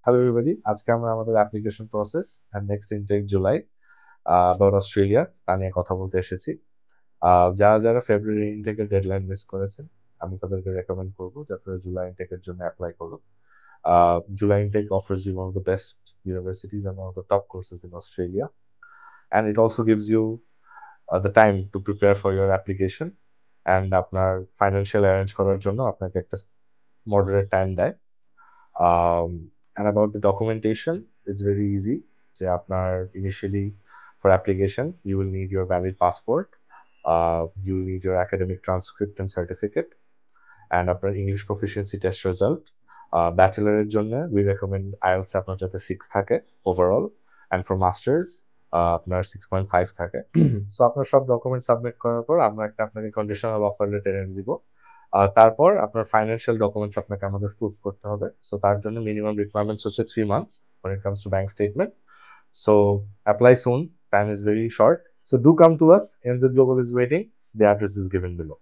Hello everybody, আজকে আমরা আমাদের application process and next intake July about Australia তা নিয়ে কথা বলতে এসেছি। যারা যারা ফেব্রুয়ারি ইনটেকের ডেডলাইন মিস করেছেন আমি তাদেরকে রেকমেন্ড করবো যে আপনারা জুলাই ইনটেকের জন্য অ্যাপ্লাই করুন। July intake offers you one of the best universities and one of the top courses in Australia, and it also gives you the time to prepare for your application and আপনার financial arrange করার জন্য আপনাকে একটা moderate time দেয়। And about the documentation, it's very easy. যে আপনার initially for application, you will need your valid passport, you will need your academic transcript and certificate, and আপনার English proficiency test result. ব্যাচেলারের জন্য we recommend IELTS আপনার যাতে 6 থাকে overall, and for masters আপনার 6.5 থাকে। So আপনার সব ডকুমেন্ট সাবমিট করার পর আমরা একটা আপনাকে কন্ডিশনাল অফার লেটার এনে দিব। তারপর আপনার ফাইন্যান্সিয়াল ডকুমেন্টস আপনাকে আমাদের প্রুফ করতে হবে। সো তার জন্য মিনিমাম রিকোয়ারমেন্টস হচ্ছে 3 months when it comes to bank statement. So apply soon. Time is very short. So do come to us. NZ Global is waiting. The address is given below.